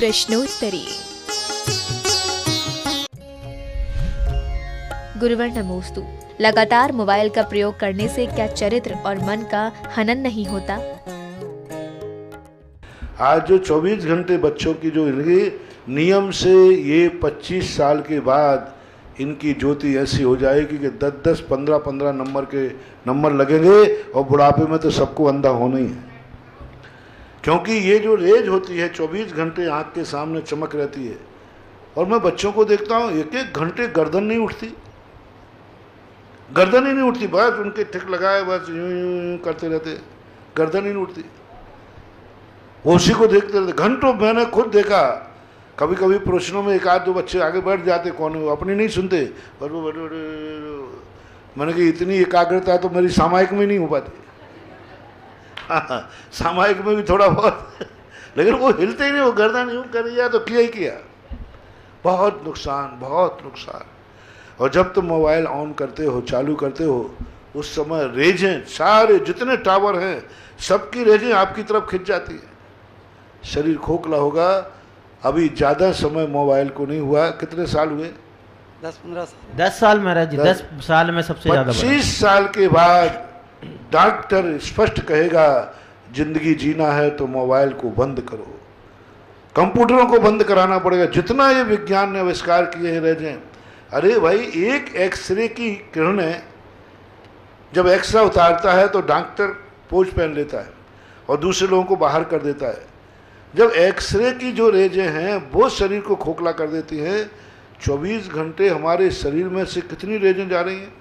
प्रश्नोत्तरी। गुरुवर नमोस्तु। लगातार मोबाइल का प्रयोग करने से क्या चरित्र और मन का हनन नहीं होता? आज जो 24 घंटे बच्चों की जो इनके नियम से ये 25 साल के बाद इनकी ज्योति ऐसी हो जाएगी कि 10-10, 15-15 नंबर लगेंगे और बुढ़ापे में तो सबको अंधा होना ही है। क्योंकि ये जो रेज होती है 24 घंटे आँख के सामने चमक रहती है। और मैं बच्चों को देखता हूँ 1-1 घंटे गर्दन नहीं उठती, गर्दन ही नहीं उठती, बस उनके ठिक लगाए बस यूं यूं करते रहते, गर्दन ही नहीं उठती, उसी को देखते रहते घंटों। मैंने खुद देखा, कभी कभी प्रश्नों में 1-2 बच्चे आगे बैठ जाते, कौन वो अपनी नहीं सुनते, पर वो मैंने कहा इतनी एकाग्रता तो मेरी सामायिक में नहीं हो पाती। हाँ, सामायिक में भी थोड़ा बहुत लेकिन वो हिलते ही नहीं, वो गर्दन यूं कर दिया तो किया ही किया। बहुत नुकसान, बहुत नुकसान। और जब तुम मोबाइल ऑन करते हो, चालू करते हो, उस समय रेजें सारे जितने टावर हैं सबकी रेजें आपकी तरफ खिंच जाती है, शरीर खोखला होगा। अभी ज़्यादा समय मोबाइल को नहीं हुआ, कितने साल हुए? 10-15 साल। 10 साल महाराज जी, 10 साल में सबसे ज़्यादा। 25 साल के बाद डॉक्टर स्पष्ट कहेगा जिंदगी जीना है तो मोबाइल को बंद करो, कंप्यूटरों को बंद कराना पड़ेगा। जितना ये विज्ञान ने आविष्कार किए हैं रेजें, अरे भाई एक एक्सरे की किरणें जब एक्सरे उतारता है तो डॉक्टर पोज पहन लेता है और दूसरे लोगों को बाहर कर देता है। जब एक्सरे की जो रेजें हैं वो शरीर को खोखला कर देती हैं। 24 घंटे हमारे शरीर में से कितनी रेजें जा रही हैं।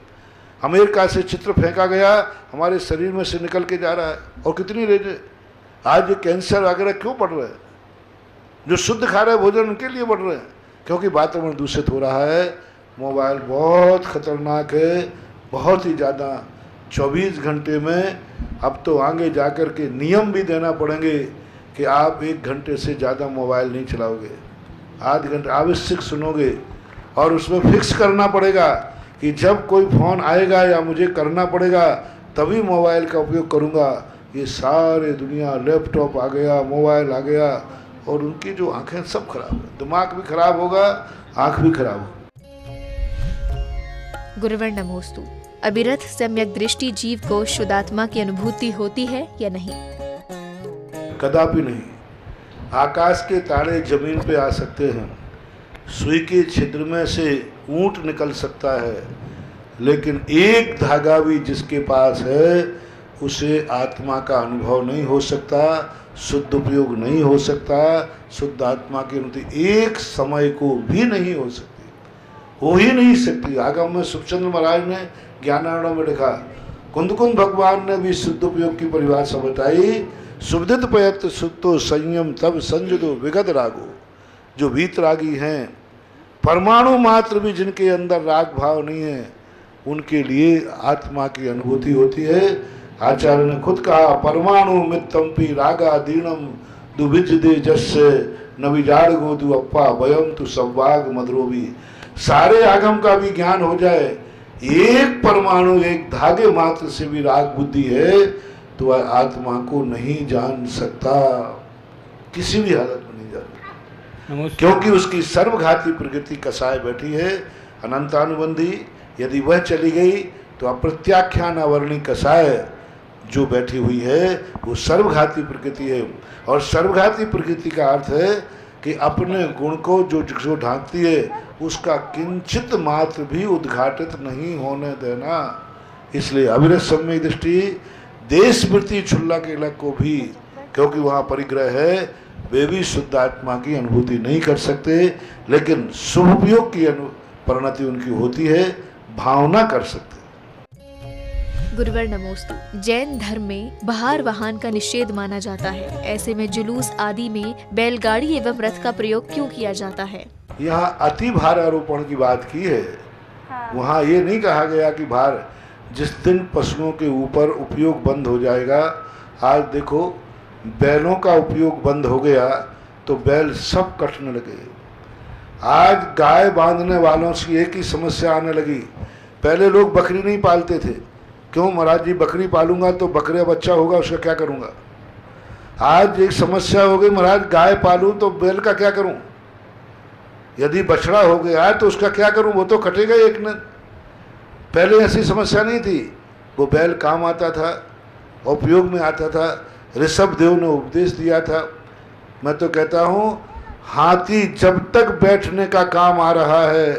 अमेरिका से चित्र फेंका गया, हमारे शरीर में से निकल के जा रहा है, और कितनी रेजें। आज ये कैंसर वगैरह क्यों बढ़ रहे हैं? जो शुद्ध खा रहे भोजन उनके लिए बढ़ रहे हैं, क्योंकि वातावरण दूषित हो रहा है। मोबाइल बहुत खतरनाक है, बहुत ही ज़्यादा। 24 घंटे में अब तो आगे जाकर के नियम भी देना पड़ेंगे कि आप 1 घंटे से ज़्यादा मोबाइल नहीं चलाओगे, आध घंटे आवश्यक सुनोगे। और उसमें फिक्स करना पड़ेगा कि जब कोई फ़ोन आएगा या मुझे करना पड़ेगा तभी मोबाइल का उपयोग करूँगा। ये सारे दुनिया लैपटॉप आ गया, मोबाइल आ गया, और उनकी जो आँखें सब खराब है, दिमाग भी खराब होगा, आँख भी खराब होगी। गुरुवर नमोस्तु। अविरत सम्यक दृष्टि जीव को शुद्धात्मा की अनुभूति होती है या नहीं? कदापि नहीं। आकाश के तारे जमीन पे आ सकते हैं, सुई के छिद्र में से ऊंट निकल सकता है, लेकिन एक धागा भी जिसके पास है उसे आत्मा का अनुभव नहीं हो सकता, शुद्ध उपयोग नहीं हो सकता, शुद्ध आत्मा की अनुभूति एक समय को भी नहीं हो सकती, हो ही नहीं सकती। आगम में सुखचंद्र महाराज ने ज्ञानारणों में लिखा, कुंदकुंद भगवान ने भी शुद्ध उपयोग की परिभाषा बताई। सुविदित प्रयत्न सुतो संयम तब संजदो विगत रागो। जो वीतरागी हैं, परमाणु मात्र भी जिनके अंदर राग भाव नहीं है, उनके लिए आत्मा की अनुभूति होती है। आचार्य ने खुद कहा, परमाणु मित्तम्पि रागा दीनम दुभिज दे जस्य नविजाड़ गोदु अप्पा वयम तु सव्वाग मधुरोवी। सारे आगम का भी ज्ञान हो जाए, एक परमाणु, एक धागे मात्र से भी राग बुद्धि है तो वह आत्मा को नहीं जान सकता, किसी भी हालत में नहीं जान, क्योंकि उसकी सर्वघाती प्रकृति कसाय बैठी है, अनंतानुबंधी। यदि वह चली गई तो अप्रत्याख्यान अवर्णी कसाय जो बैठी हुई है वो सर्वघाती प्रकृति है। और सर्वघाती प्रकृति का अर्थ है कि अपने गुण को जो ढांकती है उसका किंचित मात्र भी उद्घाटित नहीं होने देना। इसलिए अविरत सम्यक दृष्टि देश वृत्ति छुल्ला के लग को भी, क्योंकि वहाँ परिग्रह है, वे भी शुद्ध आत्मा की अनुभूति नहीं कर सकते, लेकिन शुभ उपयोग की परिणति उनकी होती है, भावना कर सकते। गुरुवर नमोस्तु। जैन धर्म में बहार वाहन का निषेध माना जाता है, ऐसे में जुलूस आदि में बैलगाड़ी एवं रथ का प्रयोग क्यों किया जाता है? यहाँ अति भार आरोपण की बात की है। वहाँ ये नहीं कहा गया कि भार, जिस दिन पशुओं के ऊपर उपयोग बंद हो जाएगा, आज देखो बैलों का उपयोग बंद हो गया तो बैल सब कटने लगे। आज गाय बांधने वालों की एक ही समस्या आने लगी। पहले लोग बकरी नहीं पालते थे, क्यों महाराज जी, बकरी पालूंगा तो बकरे बच्चा होगा, उसका क्या करूंगा? आज एक समस्या हो गई, महाराज गाय पालूं तो बैल का क्या करूं, यदि बछड़ा हो गया तो उसका क्या करूं, वो तो कटेगा एक न। पहले ऐसी समस्या नहीं थी, वो बैल काम आता था, उपयोग में आता था, ऋषभ देव ने उपदेश दिया था। मैं तो कहता हूं हाथी जब तक बैठने का काम आ रहा है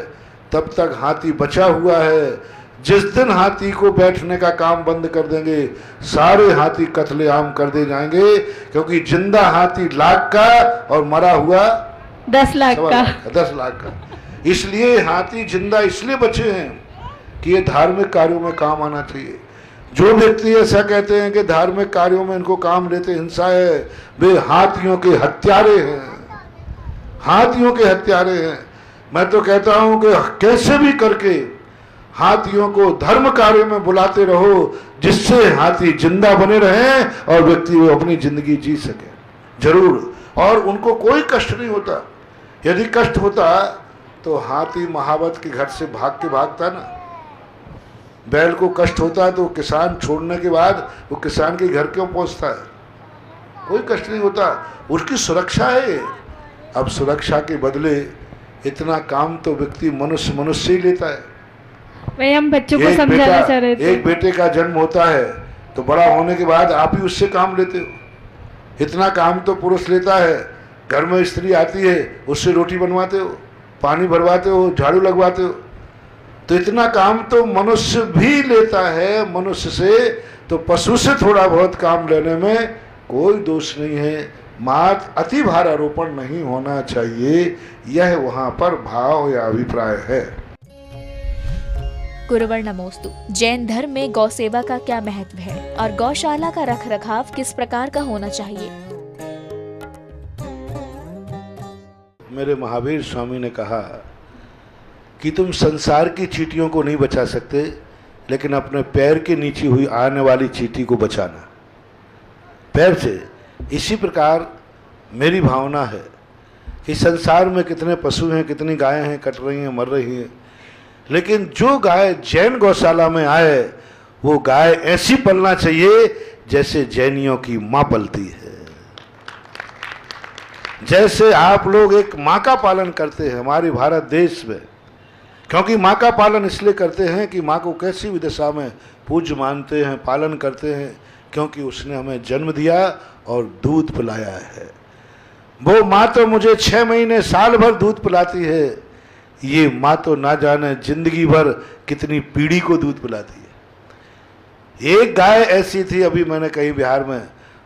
तब तक हाथी बचा हुआ है। जिस दिन हाथी को बैठने का काम बंद कर देंगे सारे हाथी कत्लेआम कर दे जाएंगे, क्योंकि जिंदा हाथी लाख का और मरा हुआ 10 लाख का। 10 लाख का। इसलिए हाथी जिंदा इसलिए बचे हैं कि ये धार्मिक कार्यों में काम आना चाहिए। जो व्यक्ति ऐसा कहते हैं कि धार्मिक कार्यों में इनको काम लेते हिंसा है, वे हाथियों के हत्यारे हैं, हाथियों के हत्यारे हैं। मैं तो कहता हूं कि कैसे भी करके हाथियों को धर्म कार्य में बुलाते रहो, जिससे हाथी जिंदा बने रहें और व्यक्ति वो अपनी जिंदगी जी सके जरूर, और उनको कोई कष्ट नहीं होता। यदि कष्ट होता तो हाथी महावत के घर से भाग के भागता ना। बैल को कष्ट होता तो किसान छोड़ने के बाद वो किसान के घर क्यों पहुंचता है, कोई कष्ट नहीं होता, उसकी सुरक्षा है। अब सुरक्षा के बदले इतना काम तो व्यक्ति मनुष्य ही लेता है। वही हम बच्चों को समझाना चाह रहे थे। एक बेटे का जन्म होता है तो बड़ा होने के बाद आप ही उससे काम लेते हो, इतना काम तो पुरुष लेता है। घर में स्त्री आती है उससे रोटी बनवाते हो, पानी भरवाते हो, झाड़ू लगवाते हो, तो इतना काम तो मनुष्य भी लेता है मनुष्य से, तो पशु से थोड़ा बहुत काम लेने में कोई दोष नहीं है। मात अति भार आरोपण नहीं होना चाहिए, यह वहां पर भाव या अभिप्राय है। गुरुवर नमोस्तु। जैन धर्म में गौ सेवा का क्या महत्व है और गौशाला का रखरखाव किस प्रकार का होना चाहिए? मेरे महावीर स्वामी ने कहा कि तुम संसार की चींटियों को नहीं बचा सकते, लेकिन अपने पैर के नीचे हुई आने वाली चींटी को बचाना पैर से। इसी प्रकार मेरी भावना है कि संसार में कितने पशु हैं, कितनी गायें हैं, कट रही हैं, मर रही हैं, लेकिन जो गाय जैन गौशाला में आए वो गाय ऐसी पलना चाहिए जैसे जैनियों की माँ पलती है। जैसे आप लोग एक माँ का पालन करते हैं हमारे भारत देश में, क्योंकि माँ का पालन इसलिए करते हैं कि माँ को कैसी भी दशा में पूज्य मानते हैं, पालन करते हैं, क्योंकि उसने हमें जन्म दिया और दूध पिलाया है। वो माँ तो मुझे 6 महीने साल भर दूध पिलाती है, ये माँ तो ना जाने जिंदगी भर कितनी पीढ़ी को दूध पिलाती है। एक गाय ऐसी थी, अभी मैंने कहीं बिहार में,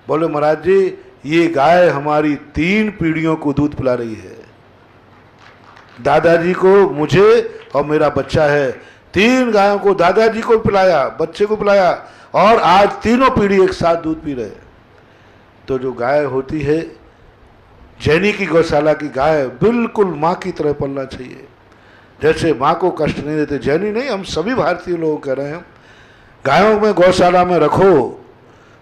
बोले महाराज जी ये गाय हमारी 3 पीढ़ियों को दूध पिला रही है, दादाजी को, मुझे और मेरा बच्चा है। 3 गायों को दादाजी को पिलाया, बच्चे को पिलाया, और आज तीनों पीढ़ी एक साथ दूध पी रहे। तो जो गाय होती है जैनी की गौशाला की गाय बिल्कुल माँ की तरह पलना चाहिए, जैसे माँ को कष्ट नहीं देते। जैनी नहीं, हम सभी भारतीय लोग कह रहे हैं, गायों में गौशाला में रखो।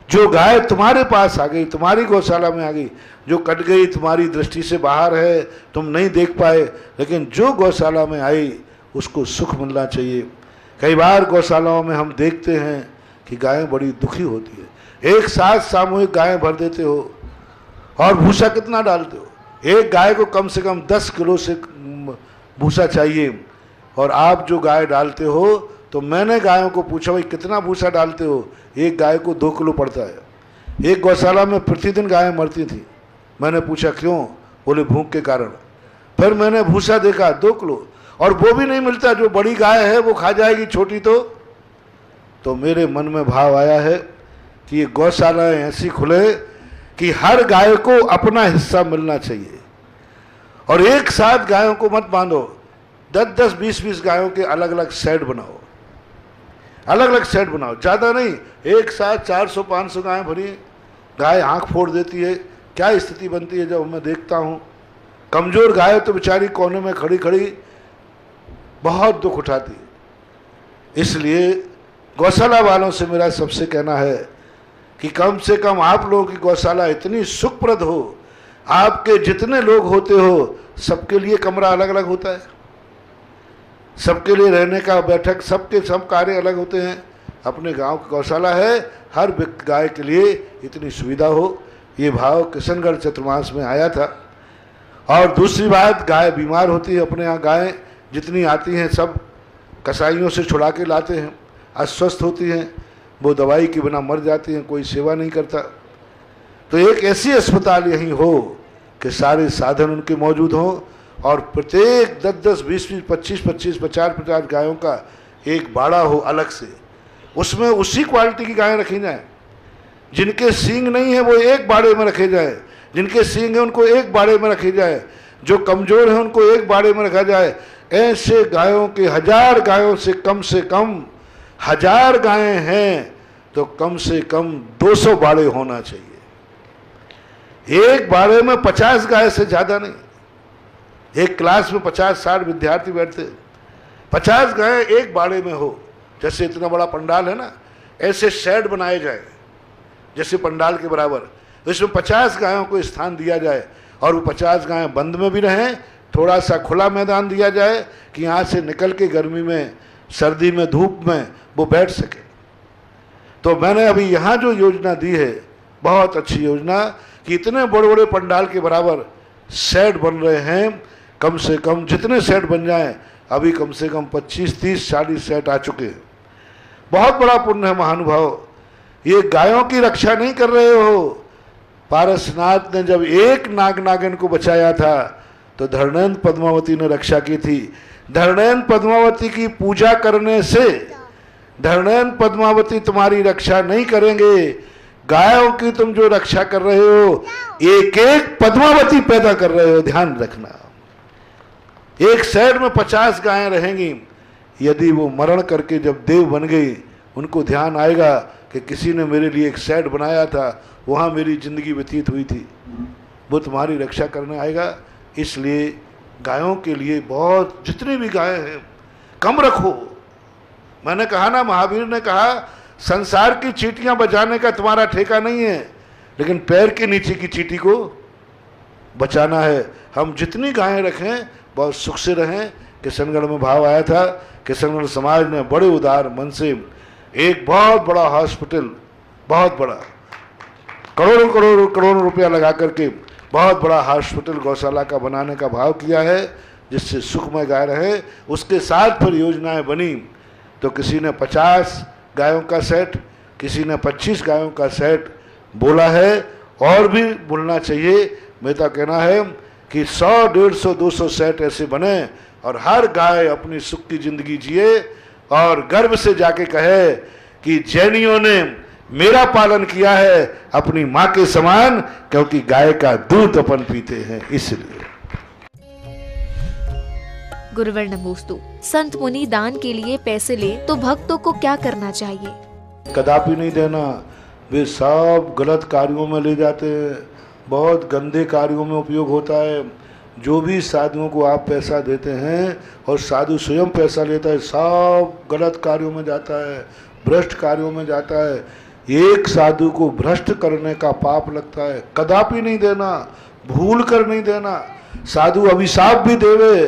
जो गाय तुम्हारे पास आ गई, तुम्हारी गौशाला में आ गई, जो कट गई तुम्हारी दृष्टि से बाहर है, तुम नहीं देख पाए, लेकिन जो गौशाला में आई उसको सुख मिलना चाहिए। कई बार गौशालाओं में हम देखते हैं कि गायें बड़ी दुखी होती है। एक साथ सामूहिक गायें भर देते हो और भूसा कितना डालते हो? एक गाय को कम से कम 10 किलो से भूसा चाहिए, और आप जो गाय डालते हो, तो मैंने गायों को पूछा भाई कितना भूसा डालते हो? एक गाय को 2 किलो पड़ता है। एक गौशाला में प्रतिदिन गायें मरती थी। मैंने पूछा क्यों? बोले भूख के कारण। फिर मैंने भूसा देखा 2 किलो, और वो भी नहीं मिलता। जो बड़ी गाय है वो खा जाएगी, छोटी तो मेरे मन में भाव आया है कि ये गौशालाएं ऐसी खुले कि हर गाय को अपना हिस्सा मिलना चाहिए, और एक साथ गायों को मत बांधो। 10-10, 20-20 गायों के अलग अलग सेट बनाओ, अलग अलग सेट बनाओ, ज़्यादा नहीं। एक साथ 400-500 गायें भरी, गाय आँख फोड़ देती है। क्या स्थिति बनती है जब मैं देखता हूँ। कमज़ोर गाय तो बेचारी कोने में खड़ी खड़ी बहुत दुख उठाती है। इसलिए गौशाला वालों से मेरा सबसे कहना है कि कम से कम आप लोगों की गौशाला इतनी सुखप्रद हो, आपके जितने लोग होते हो सबके लिए कमरा अलग अलग होता है, सबके लिए रहने का बैठक, सबके सब कार्य अलग होते हैं। अपने गांव की गौशाला है, हर गाय के लिए इतनी सुविधा हो ये भाव किशनगढ़ चतुर्मास में आया था। और दूसरी बात, गाय बीमार होती है, अपने यहाँ गायें जितनी आती हैं सब कसाईयों से छुड़ा के लाते हैं, अस्वस्थ होती हैं, वो दवाई के बिना मर जाती हैं, कोई सेवा नहीं करता। तो एक ऐसी अस्पताल यहीं हो कि सारे साधन उनके मौजूद हों और प्रत्येक 10-10, 20-20, 25-25, 50-50 गायों का एक बाड़ा हो अलग से, उसमें उसी क्वालिटी की गायें रखी जाएं। जिनके सींग नहीं है वो एक बाड़े में रखे जाए, जिनके सींग है उनको एक बाड़े में रखे जाए, जो कमज़ोर है उनको एक बाड़े में रखा जाए। ऐसे गायों के 1000 गायों से कम 1000 गायें हैं तो कम से कम 200 बाड़े होना चाहिए। एक बाड़े में 50 गाय से ज़्यादा नहीं। एक क्लास में 50-60 विद्यार्थी बैठते, 50 गायें एक बाड़े में हो। जैसे इतना बड़ा पंडाल है ना, ऐसे शेड बनाए जाए जैसे पंडाल के बराबर, इसमें 50 गायों को स्थान दिया जाए और वो 50 गायें बंद में भी रहें, थोड़ा सा खुला मैदान दिया जाए कि यहाँ से निकल के गर्मी में, सर्दी में, धूप में वो बैठ सके। तो मैंने अभी यहाँ जो योजना दी है, बहुत अच्छी योजना, कि इतने बड़े बड़े पंडाल के बराबर शेड बन रहे हैं। कम से कम जितने सेट बन जाएं, अभी कम से कम 25, 30, 40 सेट आ चुके हैं। बहुत बड़ा पुण्य है महानुभाव। ये गायों की रक्षा नहीं कर रहे हो। पारसनाथ ने जब एक नाग नागिन को बचाया था तो धरणेन्द्र पद्मावती ने रक्षा की थी। धरणेन्द्र पद्मावती की पूजा करने से धरणेन्द्र पद्मावती तुम्हारी रक्षा नहीं करेंगे। गायों की तुम जो रक्षा कर रहे हो, एक एक पद्मावती पैदा कर रहे हो, ध्यान रखना। एक साइड में 50 गायें रहेंगी, यदि वो मरण करके जब देव बन गई, उनको ध्यान आएगा कि किसी ने मेरे लिए एक सेट बनाया था, वहाँ मेरी जिंदगी व्यतीत हुई थी, वो तुम्हारी रक्षा करने आएगा। इसलिए गायों के लिए बहुत, जितनी भी गायें हैं कम रखो। मैंने कहा ना, महावीर ने कहा संसार की चींटियां बचाने का तुम्हारा ठेका नहीं है, लेकिन पैर के नीचे की चींटी को बचाना है। हम जितनी गायें रखें बहुत सुख से रहें। किशनगढ़ में भाव आया था, किशनगढ़ समाज ने बड़े उदार मन से एक बहुत बड़ा हॉस्पिटल, बहुत बड़ा, करोड़ों रुपया लगा करके बहुत बड़ा हॉस्पिटल गौशाला का बनाने का भाव किया है, जिससे सुखमय गाय रहे। उसके साथ फिर योजनाएं बनी, तो किसी ने 50 गायों का सेट, किसी ने 25 गायों का सेट बोला है, और भी बोलना चाहिए। मेरा कहना है कि 100, 150, 200 सेट ऐसे बने और हर गाय अपनी सुख की जिंदगी जिए और गर्व से जाके कहे कि जैनियों ने मेरा पालन किया है अपनी माँ के समान, क्योंकि गाय का दूध अपन पीते हैं। इसलिए गुरुवर नमोस्तु। संत मुनि दान के लिए पैसे ले तो भक्तों को क्या करना चाहिए? कदापि नहीं देना। वे सब गलत कार्यों में ले जाते हैं, बहुत गंदे कार्यों में उपयोग होता है। जो भी साधुओं को आप पैसा देते हैं और साधु स्वयं पैसा लेता है, सब गलत कार्यों में जाता है, भ्रष्ट कार्यों में जाता है। एक साधु को भ्रष्ट करने का पाप लगता है। कदापि नहीं देना, भूल कर नहीं देना। साधु अभिशाप भी देवे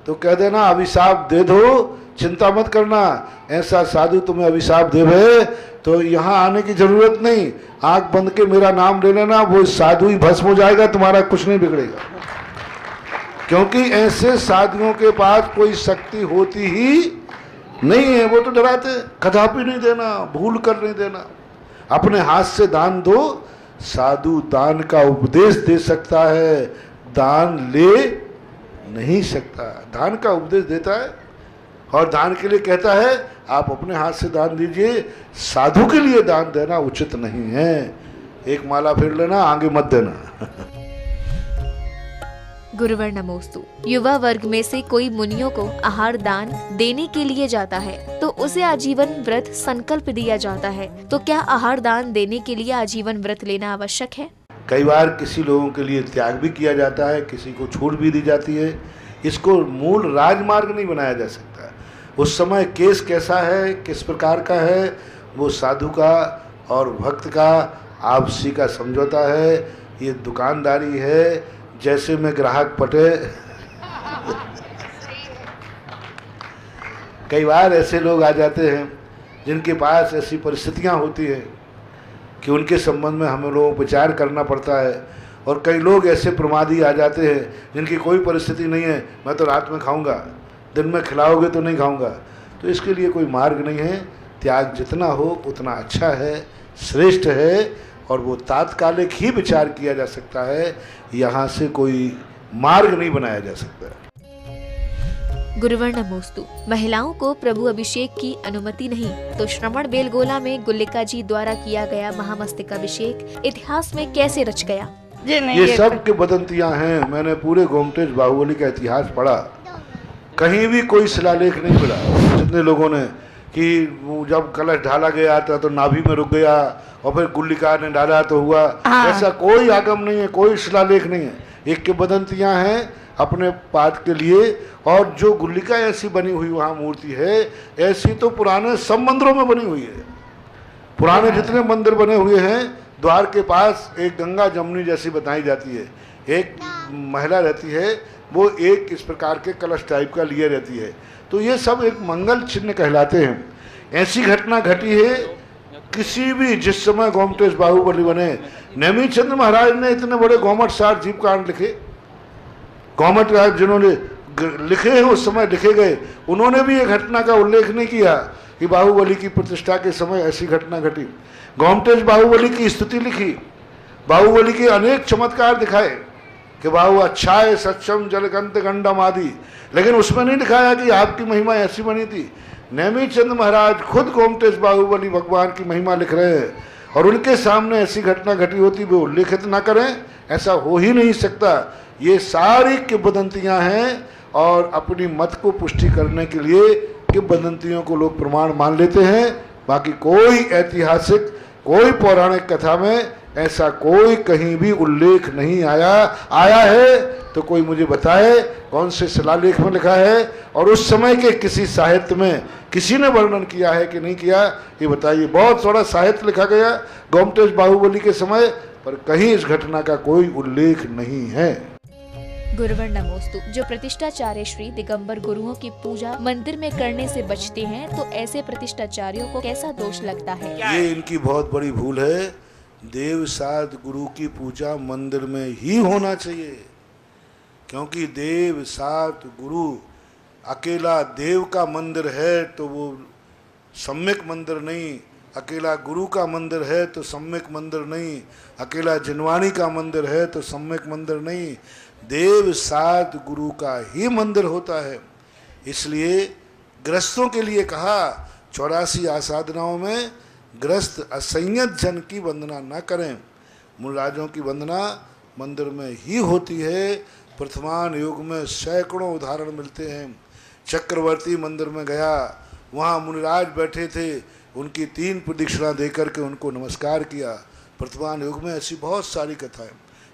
तो कह देना अभिशाप दे दो, चिंता मत करना। ऐसा साधु तुम्हें अभिशाप देवे तो यहाँ आने की जरूरत नहीं, आंख बंद के मेरा नाम ले लेना, वो साधु ही भस्म हो जाएगा, तुम्हारा कुछ नहीं बिगड़ेगा। क्योंकि ऐसे साधुओं के पास कोई शक्ति होती ही नहीं है, वो तो डराते। कदापि नहीं देना, भूल कर नहीं देना। अपने हाथ से दान दो। साधु दान का उपदेश दे सकता है, दान ले नहीं सकता। दान का उपदेश देता है और दान के लिए कहता है आप अपने हाथ से दान दीजिए। साधु के लिए दान देना उचित नहीं है। एक माला फेर लेना, आगे मत देना। गुरुवर नमोस्तु। युवा वर्ग में से कोई मुनियों को आहार दान देने के लिए जाता है तो उसे आजीवन व्रत संकल्प दिया जाता है, तो क्या आहार दान देने के लिए आजीवन व्रत लेना आवश्यक है? कई बार किसी लोगों के लिए त्याग भी किया जाता है, किसी को छूट भी दी जाती है। इसको मूल राजमार्ग नहीं बनाया जा सकता। उस समय केस कैसा है, किस प्रकार का है, वो साधु का और भक्त का आपसी का समझौता है। ये दुकानदारी है, जैसे में ग्राहक पटे। कई बार ऐसे लोग आ जाते हैं जिनके पास ऐसी परिस्थितियां होती हैं कि उनके संबंध में हमें लोगों को विचार करना पड़ता है। और कई लोग ऐसे प्रमादी आ जाते हैं जिनकी कोई परिस्थिति नहीं है, मैं तो रात में खाऊंगा, दिन में खिलाओगे तो नहीं खाऊंगा। तो इसके लिए कोई मार्ग नहीं है। त्याग जितना हो उतना अच्छा है, श्रेष्ठ है, और वो तात्कालिक ही विचार किया जा सकता है, यहाँ से कोई मार्ग नहीं बनाया जा सकता। गुरुवर नमोस्तु। महिलाओं को प्रभु अभिषेक की अनुमति नहीं, तो श्रवण बेलगोला में गुल्लिका जी द्वारा किया गया महामस्तकाभिषेक इतिहास में कैसे रच गया? ये सब के बदंतियां हैं। मैंने पूरे गोमटेश बाहुबली का इतिहास पढ़ा, कहीं भी कोई शिलालेख नहीं मिला। जितने लोगों ने कि जब कलश ढाला गया था तो नाभि में रुक गया और फिर गुल्लिका ने डाला तो हुआ, ऐसा कोई आगम नहीं है, कोई शिलालेख नहीं है। एक के बदंतियां हैं अपने पाठ के लिए। और जो गुल्लिका ऐसी बनी हुई वहाँ मूर्ति है, ऐसी तो पुराने सब मंदिरों में बनी हुई है। पुराने जितने मंदिर बने हुए हैं, द्वार के पास एक गंगा जमुनी जैसी बताई जाती है। एक महिला रहती है, वो एक इस प्रकार के कलश टाइप का लिए रहती है। तो ये सब एक मंगल चिन्ह कहलाते हैं। ऐसी घटना घटी है किसी भी, जिस समय गोमटेश बाहुबली बने, नेमिचंद्र महाराज ने इतने बड़े गोमट सार जीव कांड लिखे। गोमट राज जिन्होंने लिखे हैं उस समय लिखे गए, उन्होंने भी ये घटना का उल्लेख नहीं किया कि बाहुबली की प्रतिष्ठा के समय ऐसी घटना घटी। गोमटेश बाहुबली की स्तुति लिखी, बाहुबली के अनेक चमत्कार दिखाए कि बाहु अच्छा है, सक्षम जलकंत गंडम आदि, लेकिन उसमें नहीं दिखाया कि आपकी महिमा ऐसी बनी थी। नेमिचंद महाराज खुद गोमटेश बाहुबली भगवान की महिमा लिख रहे हैं, और उनके सामने ऐसी घटना घटी होती वो उल्लेखित ना करें, ऐसा हो ही नहीं सकता। ये सारी किंवदंतियां हैं, और अपनी मत को पुष्टि करने के लिए किंवदंतियों को लोग प्रमाण मान लेते हैं। बाकी कोई ऐतिहासिक, कोई पौराणिक कथा में ऐसा कोई कहीं भी उल्लेख नहीं आया है तो कोई मुझे बताए कौन से शिलालेख में लिखा है, और उस समय के किसी साहित्य में किसी ने वर्णन किया है कि नहीं किया, ये बताइए। बहुत थोड़ा साहित्य लिखा गया गोमटेश बाहुबली के समय, पर कहीं इस घटना का कोई उल्लेख नहीं है। गुरुवर नमोस्तु। जो प्रतिष्ठाचार्य श्री दिगंबर गुरुओं की पूजा मंदिर में करने से बचते हैं, तो ऐसे प्रतिष्ठाचार्यों को कैसा दोष लगता है? ये इनकी बहुत बड़ी भूल है। देव साध गुरु की पूजा मंदिर में ही होना चाहिए, क्योंकि देव साध गुरु अकेला देव का मंदिर है तो वो सम्यक मंदिर नहीं, अकेला गुरु का मंदिर है तो सम्यक मंदिर नहीं, अकेला जिनवाणी का मंदिर है तो सम्यक मंदिर नहीं, देव साध गुरु का ही मंदिर होता है। इसलिए गृहस्थों के लिए कहा 84 आसाधनाओं में गृहस्थ असंयत जन की वंदना न करें। मूलराजों की वंदना मंदिर में ही होती है। प्रथमान युग में सैकड़ों उदाहरण मिलते हैं। चक्रवर्ती मंदिर में गया, वहाँ मुनिराज बैठे थे, उनकी 3 प्रदक्षिणा देकर के उनको नमस्कार किया। वर्तमान युग में ऐसी बहुत सारी कथाएं।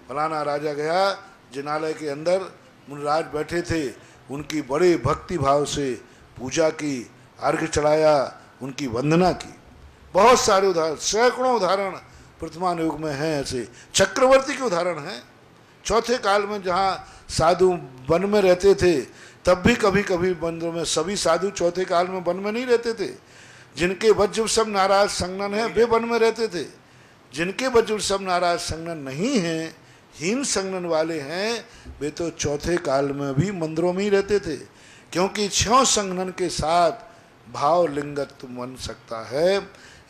फलाना राजा गया, जिनालय के अंदर मुनिराज बैठे थे, उनकी बड़े भक्ति भाव से पूजा की, अर्घ्य चढ़ाया, उनकी वंदना की। बहुत सारे उदाहरण, सैकड़ों उदाहरण वर्तमान युग में हैं। ऐसे चक्रवर्ती के उदाहरण हैं। चौथे काल में जहाँ साधु वन में रहते थे, तब भी कभी कभी मंदिरों में, सभी साधु चौथे काल में वन में नहीं रहते थे। जिनके वज्र सब नाराज संगनन है वे वन में रहते थे। जिनके वज्र सब नाराज संगनन नहीं हैं, हीन संगनन वाले हैं, वे तो चौथे काल में भी मंदिरों में ही रहते थे। क्योंकि 6 संगनन के साथ भाव लिंगत्व बन सकता है।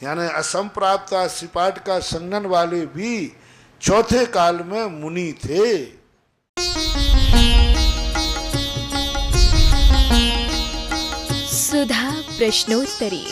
यानी असंप्राप्ता सिपाट का संगनन वाले भी चौथे काल में मुनि थे। सुधा प्रश्नोत्तरी।